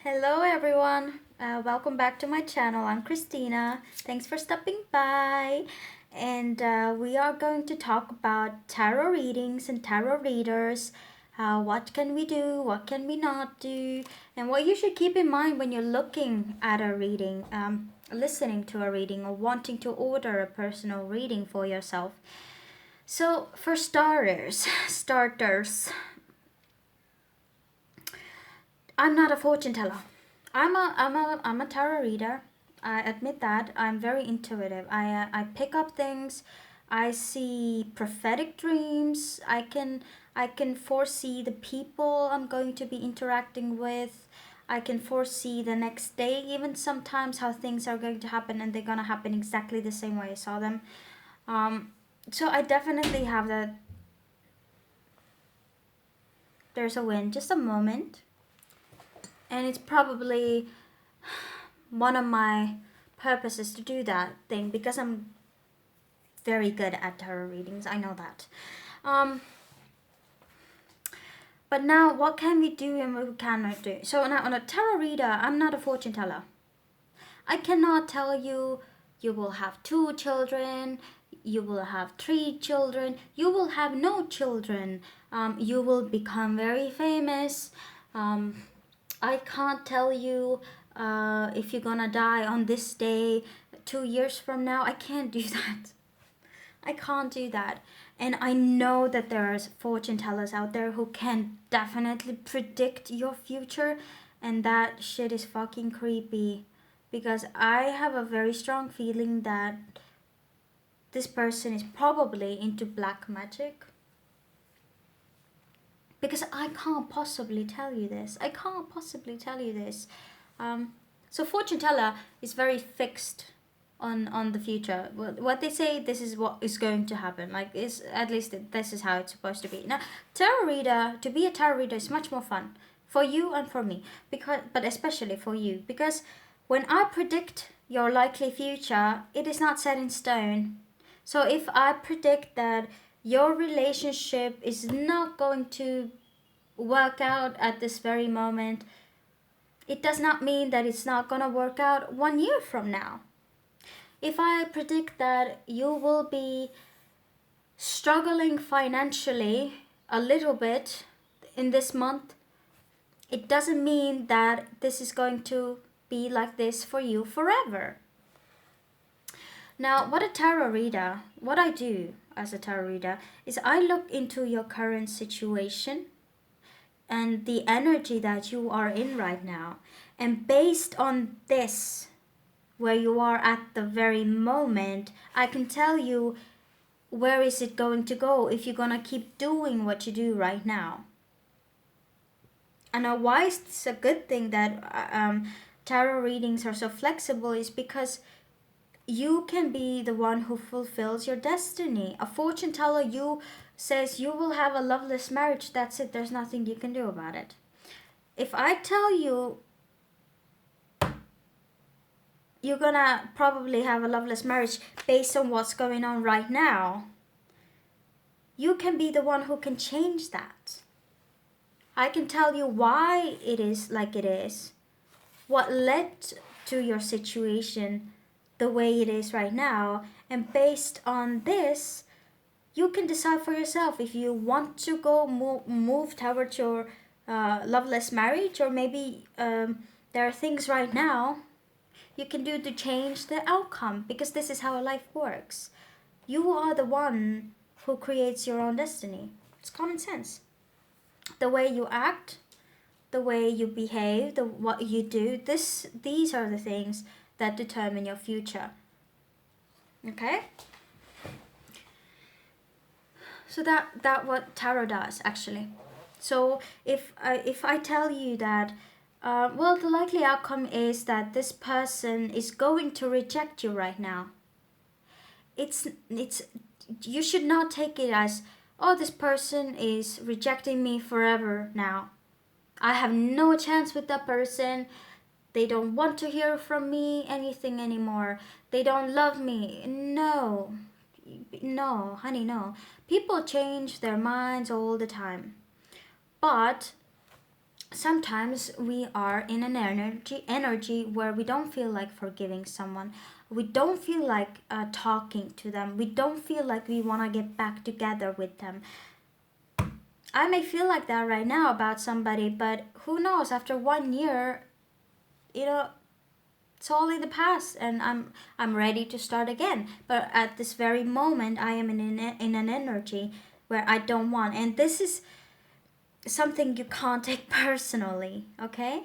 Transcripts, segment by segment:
Hello everyone. Welcome back to my channel. I'm Christina. Thanks for stopping by. And we are going to talk about tarot readings and tarot readers. What can we do? What can we not do? And what you should keep in mind when you're looking at a reading, listening to a reading, or wanting to order a personal reading for yourself. So, for starters, I'm not a fortune teller. I'm a tarot reader. I admit that. I'm very intuitive. I pick up things. I see prophetic dreams. I can foresee the people I'm going to be interacting with. I can foresee the next day, even sometimes how things are going to happen, and they're gonna happen exactly the same way I saw them. Um, so I definitely have that. There's a win, just a moment, and it's probably one of my purposes to do that thing because I'm very good at tarot readings. I know that. Um, but now, what can we do and what we cannot do? So now, on a tarot reader, I'm not a fortune teller. I cannot tell you you will have 2 children, you will have 3 children, you will have no children, you will become very famous. Um, I can't tell you if you're gonna die on this day 2 years from now. I can't do that. I can't do that. And I know that there are fortune tellers out there who can definitely predict your future, and that shit is fucking creepy. Because I have a very strong feeling that this person is probably into black magic. Because I can't possibly tell you this. I can't possibly tell you this. So fortune teller is very fixed on the future. What they say, this is what is going to happen. Like, is at least this is how it's supposed to be. Now, tarot reader, to be a tarot reader is much more fun for you and for me, but especially for you, because when I predict your likely future, it is not set in stone. So if I predict that your relationship is not going to work out at this very moment, it does not mean that it's not going to work out 1 year from now. If I predict that you will be struggling financially a little bit in this month, it doesn't mean that this is going to be like this for you forever. Now, what I do as a tarot reader is I look into your current situation and the energy that you are in right now. And based on this, where you are at the very moment, I can tell you where is it going to go if you're gonna keep doing what you do right now. And why is this a good thing that tarot readings are so flexible is because you can be the one who fulfills your destiny. A fortune teller, you says you will have a loveless marriage. That's it. There's nothing you can do about it. If I tell you you're gonna probably have a loveless marriage based on what's going on right now, you can be the one who can change that. I can tell you why it is like it is, what led to your situation the way it is right now, and based on this, you can decide for yourself if you want to go move towards your loveless marriage, or maybe there are things right now you can do to change the outcome, because this is how life works. You are the one who creates your own destiny. It's common sense. The way you act, the way you behave, what you do, these are the things that determine your future. Okay? So that what tarot does actually. So if I tell you that well, the likely outcome is that this person is going to reject you right now. It's you should not take it as, oh, this person is rejecting me forever now. I have no chance with that person. They don't want to hear from me anything anymore. They don't love me. No. No, honey, no. People change their minds all the time. But sometimes we are in an energy where we don't feel like forgiving someone. We don't feel like talking to them. We don't feel like we want to get back together with them. I may feel like that right now about somebody, but who knows, after 1 year, you know, it's all in the past, and I'm ready to start again. But at this very moment, I am in an energy where I don't want, and this is something you can't take personally. Okay,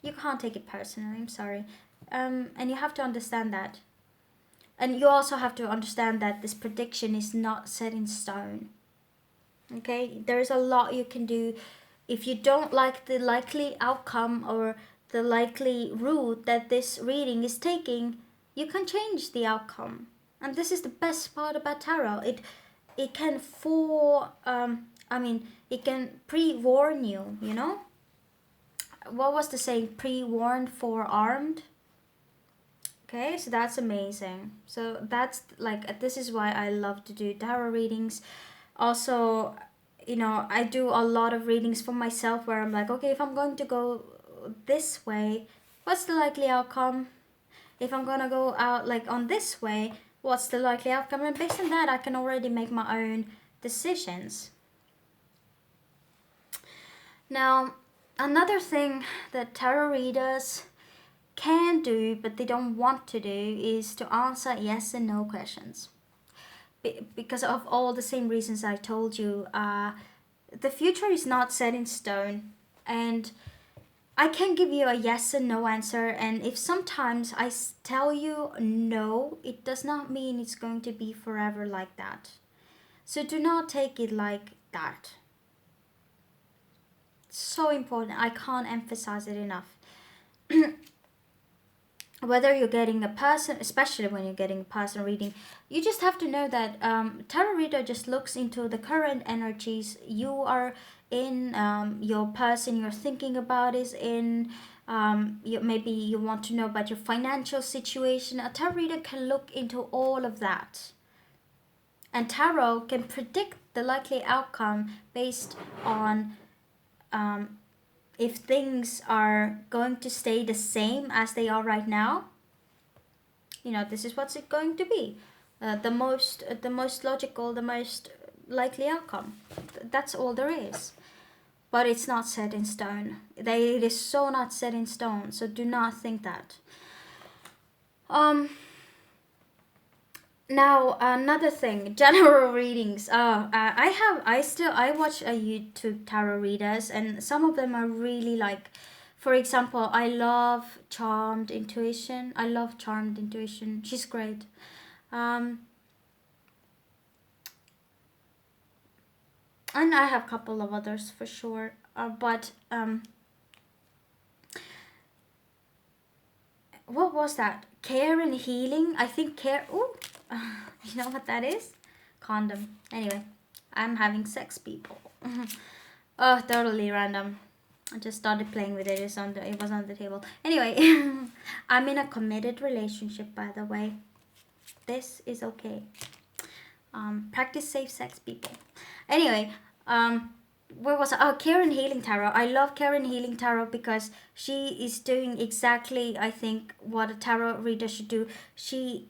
you can't take it personally. I'm sorry, and you have to understand that, and you also have to understand that this prediction is not set in stone. Okay, there's a lot you can do. If you don't like the likely outcome or the likely route that this reading is taking, you can change the outcome. And this is the best part about tarot. It can it can pre-warn you, you know? What was the saying? Pre-warned, forearmed. Okay, so that's amazing. So that's like, this is why I love to do tarot readings. Also, you know, I do a lot of readings for myself where I'm like, okay, if I'm going to go this way, what's the likely outcome? If I'm gonna go out like on this way, what's the likely outcome? And based on that, I can already make my own decisions. Now, another thing that tarot readers can do but they don't want to do is to answer yes and no questions. Because of all the same reasons I told you, the future is not set in stone, and I can give you a yes and no answer. And if sometimes I tell you no, it does not mean it's going to be forever like that. So do not take it like that. It's so important. I can't emphasize it enough. Whether you're getting a person, especially when you're getting a person reading, you just have to know that tarot reader just looks into the current energies you are in, your person you're thinking about is in. Maybe you want to know about your financial situation. A tarot reader can look into all of that. And tarot can predict the likely outcome based on if things are going to stay the same as they are right now. You know, this is what's it going to be. The most logical, the most likely outcome. That's all there is. But it's not set in stone. It is so not set in stone. So do not think that. Now another thing, general readings. I watch a YouTube tarot readers, and some of them are really like, for example, I love Charmed Intuition. She's great. And I have a couple of others for sure. But what was that? Care and Healing. I think Care. Ooh. You know what that is? Condom. Anyway, I'm having sex, people. Oh, totally random. I just started playing with it. It was on the table. Anyway, I'm in a committed relationship, by the way. This is okay. Practice safe sex, people. Anyway, where was I? Oh, Karen Healing Tarot. I love Karen Healing Tarot because she is doing exactly, I think, what a tarot reader should do. She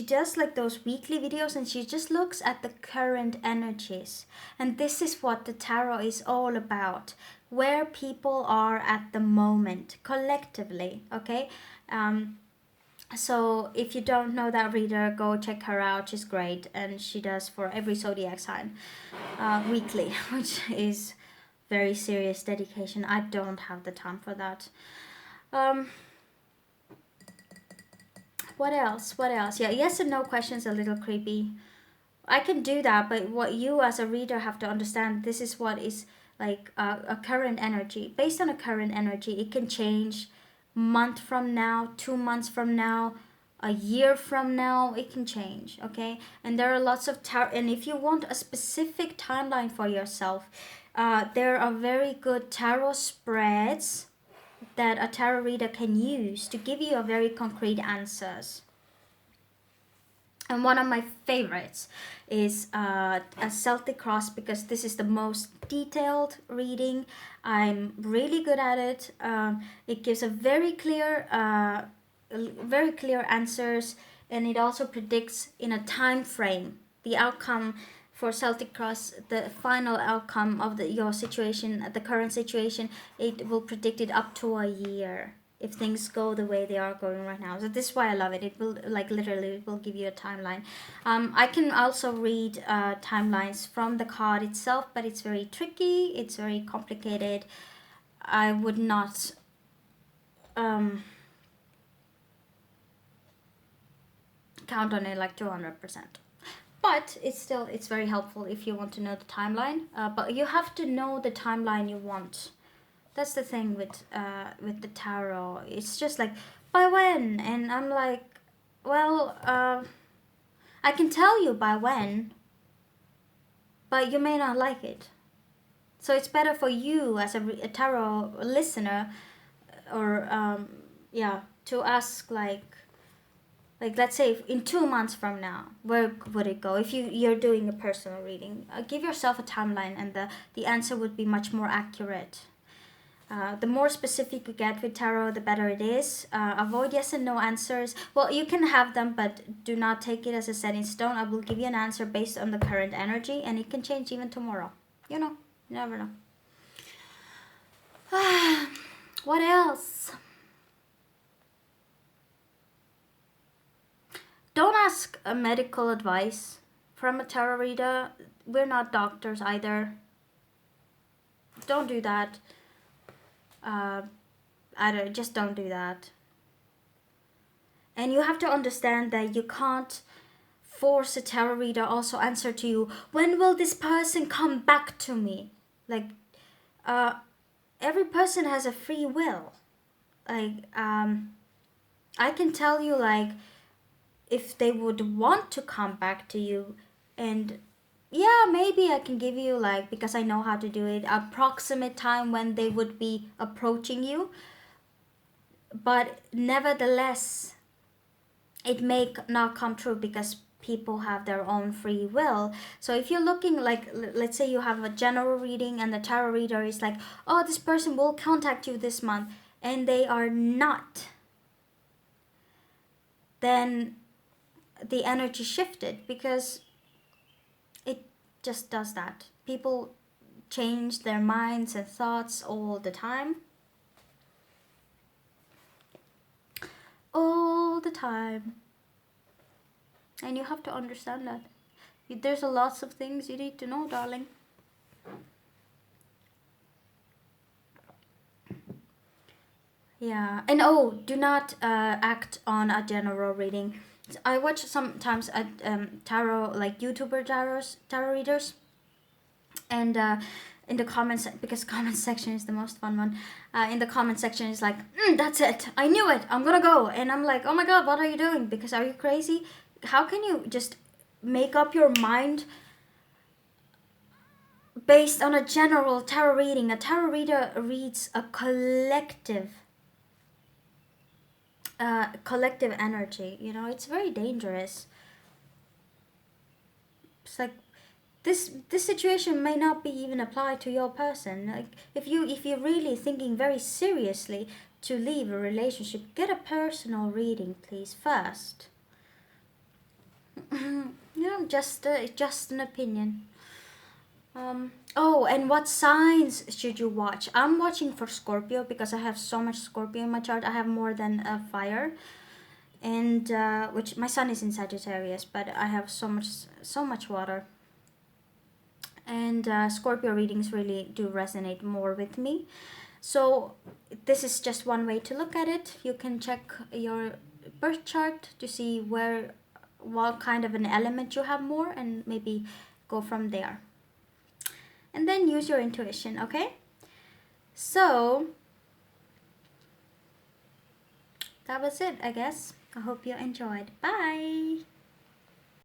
does like those weekly videos, and she just looks at the current energies. And this is what the tarot is all about. Where people are at the moment, collectively, okay? So if you don't know that reader, go check her out. She's great, and she does for every zodiac sign weekly, which is very serious dedication. I don't have the time for that. What else? Yeah, yes and no questions are a little creepy. I can do that, but what you as a reader have to understand, this is what is like a current energy. Based on a current energy, it can change month from now, 2 months from now, a year from now. It can change, okay? And there are lots of tarot, and if you want a specific timeline for yourself, there are very good tarot spreads that a tarot reader can use to give you a very concrete answers. And one of my favorites is a Celtic Cross, because this is the most detailed reading. I'm really good at it. It gives a very clear answers, and it also predicts in a time frame the outcome for Celtic Cross, the final outcome of your situation, the current situation. It will predict it up to a year if things go the way they are going right now. So this is why I love it. It will, like, literally, it will give you a timeline. I can also read timelines from the card itself, but it's very tricky. It's very complicated. I would not count on it like 200%. But it's very helpful if you want to know the timeline. But you have to know the timeline you want. That's the thing with the tarot. It's just like, by when? And I'm like, well, I can tell you by when, but you may not like it. So it's better for you as a tarot listener, or to ask, like let's say in 2 months from now, where would it go? If you're doing a personal reading, give yourself a timeline, and the answer would be much more accurate. The more specific you get with tarot, the better it is. Avoid yes and no answers. Well, you can have them, but do not take it as a set in stone. I will give you an answer based on the current energy, and it can change even tomorrow. You never know. What else? Don't ask a medical advice from a tarot reader. We're not doctors either. Don't do that. Just don't do that. And you have to understand that you can't force a tarot reader also answer to you, when will this person come back to me? Like, every person has a free will. Like, I can tell you, like, if they would want to come back to you, and yeah, maybe I can give you, like, because I know how to do it, approximate time when they would be approaching you. But nevertheless, it may not come true, because people have their own free will. So if you're looking, like, let's say you have a general reading and the tarot reader is like, oh, this person will contact you this month, and they are not, then the energy shifted, because it just does that. People change their minds and thoughts all the time. All the time. And you have to understand that. There's a lots of things you need to know, darling. Yeah. And do not act on a general reading. I watch sometimes tarot, like YouTuber tarot readers, and in the comments, because comment section is the most fun one. In the comment section is like, that's it, I knew it, I'm gonna go. And I'm like, oh my god, what are you doing? Because are you crazy? How can you just make up your mind based on a general tarot reading? A tarot reader reads a collective energy. It's very dangerous. It's like, this situation may not be even applied to your person. Like, if you're really thinking very seriously to leave a relationship, get a personal reading, please, first. Just an opinion. And what signs should you watch? I'm watching for Scorpio, because I have so much Scorpio in my chart. I have more than fire, and which my sun is in Sagittarius, but I have so much water. And Scorpio readings really do resonate more with me. So this is just one way to look at it. You can check your birth chart to see what kind of an element you have more, and maybe go from there. And then use your intuition, okay? So that was it, I guess. I hope you enjoyed. Bye!